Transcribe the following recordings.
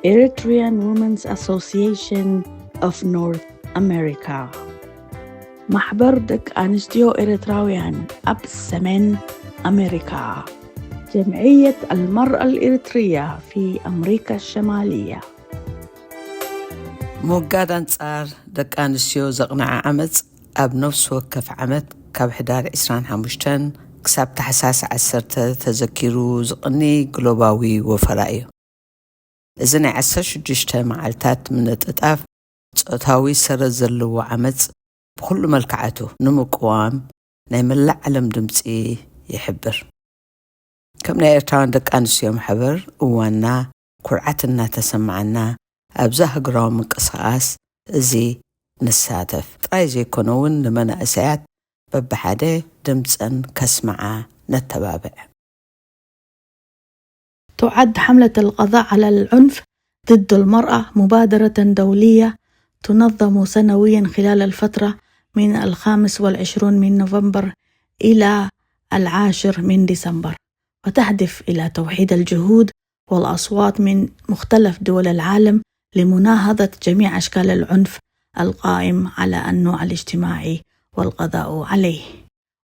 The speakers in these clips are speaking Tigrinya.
Eritrean Women's Association of North America. محبر دك أنستيو إريتراويان أب سمن أمريكا. جمعية المرأة الإريترية في أمريكا الشمالية. موجاد أنصار دك أنستيو زقنع عمت أب نفس وكف عمت كاب حدار إسران حمشتن كسب تحساس عسرت تذكروا زقني جلوباوي وفرائي. إذن عسر شجشته معلتات من التطاف صوتاوي سرزل وعمت بكل ملكعته نمقوام نيملع علم دمسي يحبر كم نيرتان دك أنسيو محبر وانا كرعتنا تسمعنا أبزاه قرام قصاص زي نساتف طايزي كونون لمن أسعات ببحادي دمسن كسمعا نتبابع. تعد حملة القضاء على العنف ضد المرأة مبادرة دولية تنظم سنويا خلال الفترة من 25 من نوفمبر إلى 10 من ديسمبر، وتهدف إلى توحيد الجهود والأصوات من مختلف دول العالم لمناهضة جميع أشكال العنف القائم على النوع الاجتماعي والقضاء عليه.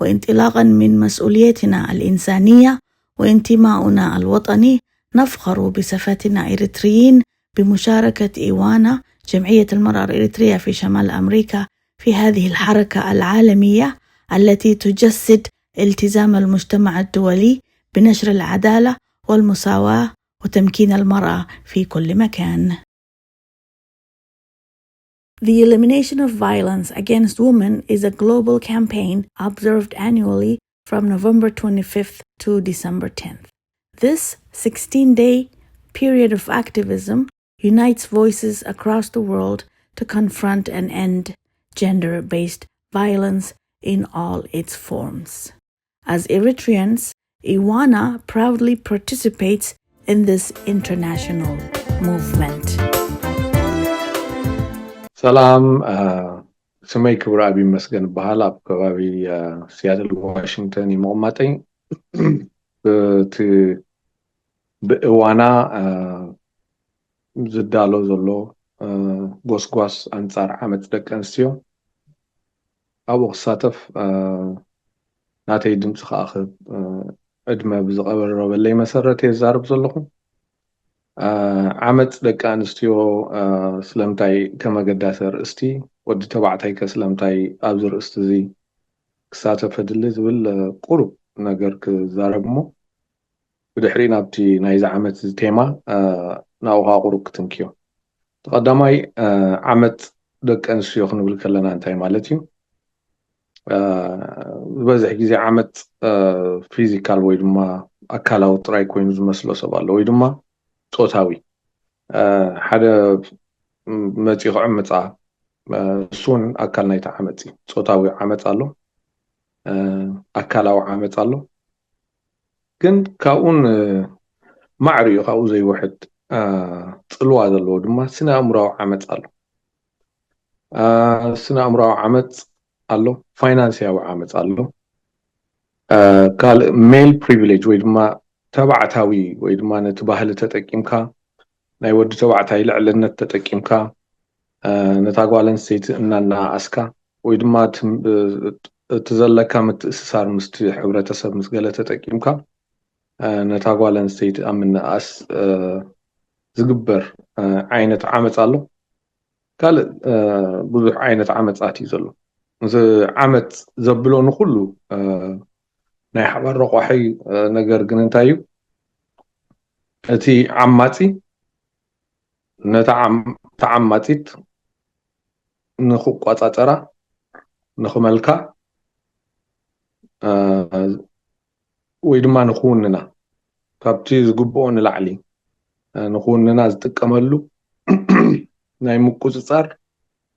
وانطلاقا من مسؤوليتنا الإنسانية وانتماؤنا الوطني، نفخر بصفتنا إريتريين بمشاركة إيوانا جمعية المرأة الإريترية في شمال أمريكا في هذه الحركة العالمية التي تجسد التزام المجتمع الدولي بنشر العدالة والمساواة وتمكين المرأة في كل مكان. The elimination of violence against women is a global campaign observed annually from November 25th to December 10th. This 16-day period of activism unites voices across the world to confront and end gender-based violence in all its forms. As Eritreans, Iwana proudly participates in this international movement. ሰላም ስመይ ክብር አቢ መስገን በኋላ አካባቢ ሲያትል ዋሽንግተን ይሞማጠኝ በእዋና ዝዳሎ ዘሎ ጎስጓስ አንጻር ዓመት ደቀንስዮ አብ ወሳተፍ ናተይ ድምጽ ካአኽብ ዕድመ ብዝቀበረበለይ መሰረት የዛርብ ዘለኹም ዓመት ደቂ ኣንስትዮ ስለምታይ ከመገዳሰ ርእስቲ ወዲ ተባዕታይ ከስለምታይ ኣብዚ ርእስቲ እዚ ክሳተፍ ድሊ ዝብል ቁሩብ ነገር ክዛረብሞ ብድሕሪ ናብቲ ናይዚ ዓመት ቴማ ናውሃ ቁሩብ ክትንክዮ ተቐዳማይ ዓመት ደቂ ኣንስትዮ ክንብል ከለና እንታይ ማለት እዩ ዝበዝሕ ግዜ ዓመት ፊዚካል ወይ ድማ ኣካላዊ ጥራይ ኮይኑ ዝመስሎ ሰብ ኣሎ ወይ ድማ ጾታዊ ሓደ መፂ ክዕምፃ እሱን ኣካል ናይቲ ዓመፅ ጾታዊ ዓመፅ ኣሎ ኣካላዊ ዓመፅ ኣሎ ግን ካብኡን ማዕርዩ ካብኡ ዘይውሕድ ፅልዋ ዘለዎ ድማ ስነ ኣእምሮዊ ዓመፅ ኣሎ ስነ ኣእምሮዊ ዓመፅ ኣሎ ፋይናንስያዊ ዓመፅ ኣሎ ካልእ ሜል ፕሪቪሌጅ ወይ ድማ ተባዕታዊ ወይ ድማ ነቲ ባህሊ ተጠቂምካ ናይ ወዲ ተባዕታይ ልዕልነት ተጠቂምካ ነታ ጓል ኣንስተይቲ እናናኣስካ ወይ ድማ እቲ ዘለካ ምትእስሳር ምስቲ ሕብረተሰብ ምስ ገለ ተጠቂምካ ነታ ጓል ኣንስተይቲ ኣብ ምንኣስ ዝግበር ዓይነት ዓመፅ ኣሎ ካልእ ብዙሕ ዓይነት ዓመፃት እዩ ዘሎ እዚ ዓመፅ ዘብሎ ንኩሉ ናይ ሓባር ረቋሒ ነገር ግን እንታይ እዩ እቲ ዓማፂ ነታ ዓማፂት ንኽቋፃፀራ ንኽመልካ ወይ ድማ ንኽውንና ካብቲ ዝግብኦ ንላዕሊ ንኽውንና ዝጥቀመሉ ናይ ምቁፅፃር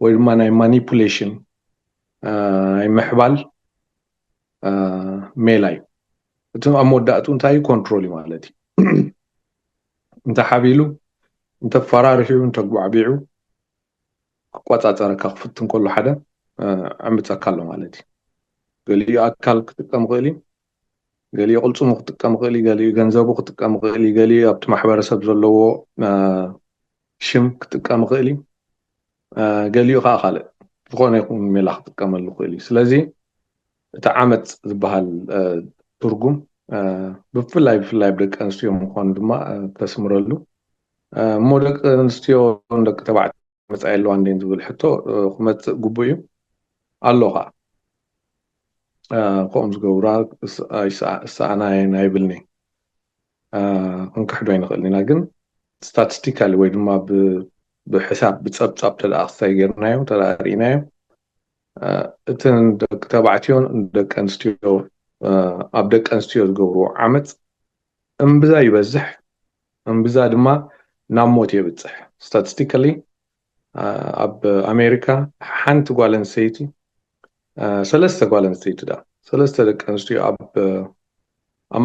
ወይ ድማ ናይ ማኒፑሌሽን ናይ ምሕባል ሜላ እዩ እቲ ኣብ መወዳእቱ እንታይ እዩ ኮንትሮል እዩ ማለት እዩ እንተ ሓቢሉ እንተ ፈራርሒኡ እንተ ጓዕቢዑ ክቋፃፀረካ ክፍትን ከሎ ሓደ ዓመፀካ ኣሎ ማለት እዩ ገሊኡ ኣካል ክጥቀም ክእል እዩ ገሊኡ ቅልፅሙ ክጥቀም ክእል እዩ ገሊኡ ገንዘቡ ክጥቀም ክእል እዩ ገሊኡ ኣብቲ ማሕበረሰብ ዘለዎ ሽም ክጥቀም ክእል እዩ ገሊኡ ከዓ ካልእ ዝኾነ ይኹን ሜላ ክጥቀመሉ ክእል እዩ ስለዚ እቲ ዓመፅ ዝበሃል ትርጉም ብፍላይ ብደቂ ኣንስትዮ ምዃኑ ድማ ተስምረሉ እሞ ደቂ ኣንስትዮ ደቂ ተባዕትዮ መፃኢ ኣለዋ እንዴን ዝብል ሕቶ ክመፅእ ግቡእ እዩ ኣሎ ከዓ ከምኡ ዝገብራ እሳኣና ኣይብልኒ ክንክሕዶ ኣይንኽእል ኢና ግን ስታቲስቲካሊ ወይ ድማ ብሕሳብ ብፀብፃብ ተደኣ ክሳይ ጌርናዮ ተደኣ ርኢናዮ እቲ ደቂ ተባዕትዮን ደቂ ኣንስትዮ ኣብ ደቂ ኣንስትዮ ዝገብርዎ ዓመፅ እምብዛ ይበዝሕ እምብዛ ድማ ናብ ሞት የብፅሕ ስታቲስቲካሊ ኣብ ኣሜሪካ ሓንቲ ጓል ኣንስተይቲ ሰለስተ ጓል ኣንስተይቲ ዳ ሰለስተ ደቂ ኣንስትዮ ኣብ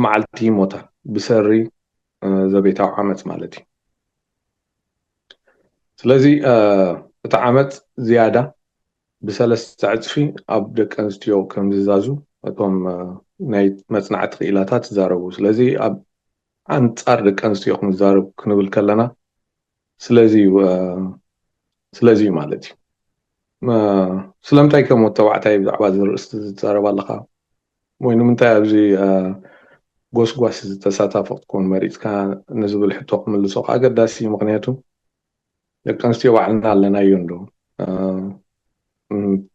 መዓልቲ ይሞታ ብሰሪ ዘቤታዊ ዓመፅ ማለት እዩ ስለዚ እቲ ዓመፅ ዝያዳ ብሰለስተ ዕፅፊ ኣብ ደቂ ኣንስትዮ ከም ዝዛዙ እቶም ናይ መፅናዕቲ ክኢላታት ይዛረቡ ስለዚ ኣብ ኣንፃር ደቂ ኣንስትዮ ክንዛረብ ክንብል ከለና ስለዚ እዩ ማለት እዩ ስለምንታይ ከም ወዲ ተባዕታይ ብዛዕባ እዚ ርእስቲ ዝዛረብ ኣለካ ወይ ንምንታይ ኣብዚ ጎስጓስ ዝተሳተፈ ክትኮን መሪፅካ ንዝብል ሕቶ ክምልሶ ኣገዳሲ ምክንያቱ ደቂ ኣንስትዮ ባዕልና ኣለናዮ እንዶ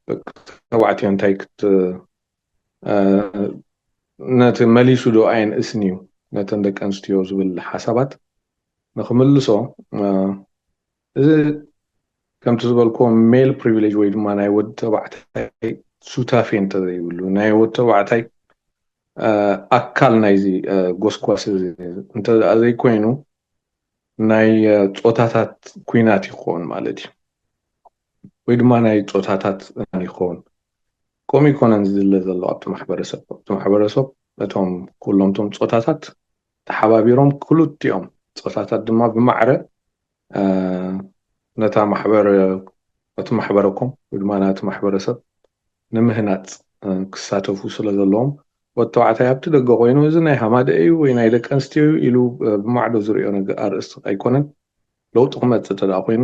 ደቂ ተባዕትዮ እንታይ ነቲ መሊሱ ዶ ኣይንእስን እዩ ነተን ደቂ ኣንስትዮ ዝብል ሓሳባት ንክምልሶ እዚ ከምቲ ዝበልክዎ ሜል ፕሪቪሌጅ ወይ ድማ ናይ ወዲ ተባዕታይ ሱታፌ እንተዘይብሉ ናይ ወዲ ተባዕታይ ኣካል ናይዚ ጎስጓስ እንተኣ ዘይኮይኑ ናይ ፆታታት ኩናት ይኸውን ማለት እዩ ወይ ድማ ናይ ፆታታት ይኸውን ከምኡ ይኮነን ዝድለ ዘሎ ኣብቲ ማሕበረሰብ እቶም ኩሎም እቶም ፆታታት ተሓባቢሮም ክልቲኦም ፆታታት ድማ ብማዕረ ነታ እቲ ማሕበረኩም ወይ ድማ ናቲ ማሕበረሰብ ንምህናፅ ክሳተፉ ስለ ዘለዎም ወዲ ተባዕታይ ኣብቲ ደገ ኮይኑ እዚ ናይ ሃማደ እዩ ወይ ናይ ደቂ ኣንስትዮ ኢሉ ብማዕዶ ዝሪኦ ኣርእስቲ ኣይኮነን ለውጢ ክመፅእ ተደኣ ኮይኑ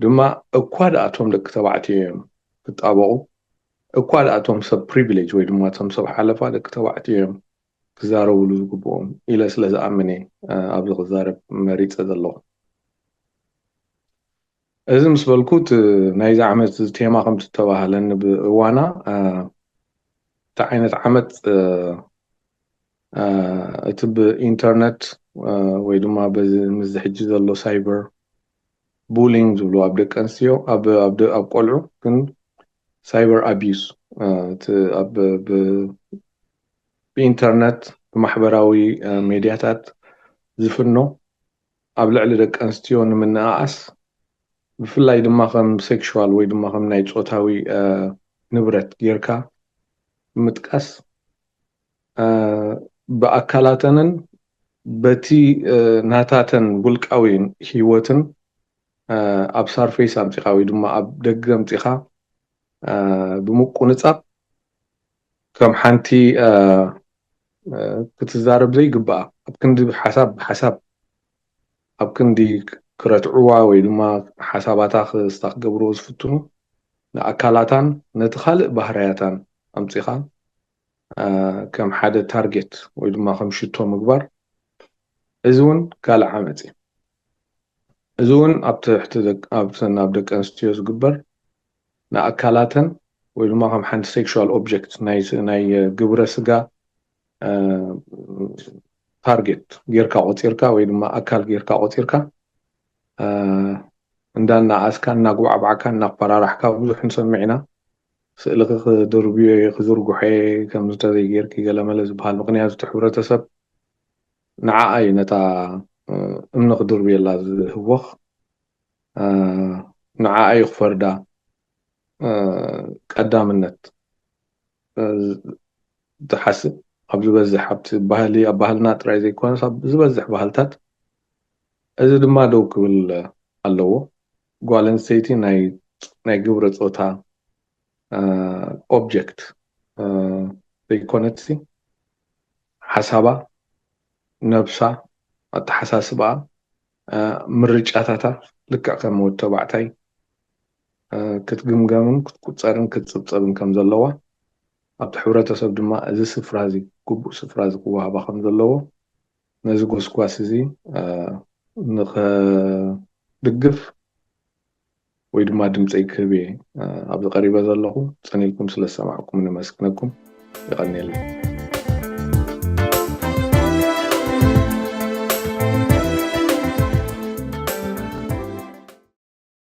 ድማ እኳ ደኣ እቶም ደቂ ተባዕትዮ እዮም ክጣበቑ እኳ ደኣ እቶም ሰብ ፕሪቪሌጅ ወይ ድማ እቶም ሰብ ሓለፋ ደቂ ተባዕትዮ እዮም ክዛረብሉ ዝግብኦም ኢለ ስለ ዝኣምን እየ ኣብዚ ክዛረብ መሪፀ ዘለኹ እዚ ምስ በልኩ ናይዚ ዓመት ቴማ ከምቲ ዝተባሃለኒ ብእዋና እቲ ዓይነት ዓመት እቲ ብኢንተርነት ወይ ድማ ምዝ ሕጂ ዘሎ ሳይበር ቡሊንግ ዝብሉ ኣብ ደቂ ኣንስትዮ ኣብ ቆልዑ ግን ሳይበር ኣቢዩዝ ብኢንተርነት ብማሕበራዊ ሜድያታት ዝፍኖ ኣብ ልዕሊ ደቂ ኣንስትዮ ንምንኣኣስ ብፍላይ ድማ ከም ሴክሹዋል ወይ ድማ ከም ናይ ፆታዊ ንብረት ጌርካ ምጥቃስ ብኣካላተንን በቲ ናታተን ውልቃዊ ሂወትን ኣብ ሳርፌስ ኣምፂኻ ወይ ድማ ኣብ ደገ ኣምፂኻ ብምቁንፃብ ከም ሓንቲ ክትዛረብ ዘይግባኣ ኣብ ክንዲ ሓሳብ ኣብ ክንዲ ክረትዕዋ ወይ ድማ ሓሳባታ ክገብርዎ ዝፍትኑ ንኣካላታን ነቲ ካልእ ባህርያታን ኣምፂኻ ከም ሓደ ታርጌት ወይ ድማ ከም ሽቶ ምግባር እዚ እውን ካልእ ዓመፅ እዩ እዚ እውን ኣብ ደቂ ኣንስትዮ ዝግበር ንኣካላተን ወይ ድማ ከም ሓንቲ ሴክሹዋል ኦብጀክት ናይ ግብረ ስጋ ታርጌት ጌርካ ቆፂርካ ወይ ድማ ኣካል ጌርካ ቆፂርካ እንዳናኣስካ እናጓዕባዕካ እናፈራራሕካ ብዙሕ ንሰምዕ ኢና ስእሊ ክድርብዮ ክዝርጉሐ ከም ዝተዘይጌርክ ገለመለ ዝበሃል ምክንያቱ እቲ ሕብረተሰብ ንዓኣ እዩ ነታ እምኒ ክድርብየላ ዝህወኽ ንዓኣ እዩ ክፈርዳ ቀዳምነት ዝሓስብ ኣብ ዝበዝሕ ኣብቲ ባህሊ ኣብ ባህልና ጥራይ ዘይኮነስ ኣብ ዝበዝሕ ባህልታት እዚ ድማ ደው ክብል ኣለዎ ጓል ኣንስተይቲ ናይ ግብረ ፆታ ኦብጀክት ዘይኮነት ሓሳባ ነብሳ ኣተሓሳስባ ምርጫታታ ልክዕ ከም ወዲ ተባዕታይ ክትግምገምን ክትቁፀርን ክትፅብፀብን ከም ዘለዋ ኣብቲ ሕብረተሰብ ድማ እዚ ስፍራ እዚ ግቡእ ስፍራ እዚ ክወሃባ ከም ዘለዎ ነዚ ጎስጓስ እዚ ንኽድግፍ ወይ ድማ ድምፀይ ክህብ እየ ኣብዚ ቀሪበ ዘለኹ ፀኒልኩም ስለ ሰማዕኩም ነመስግነኩም ይቐኒየለይ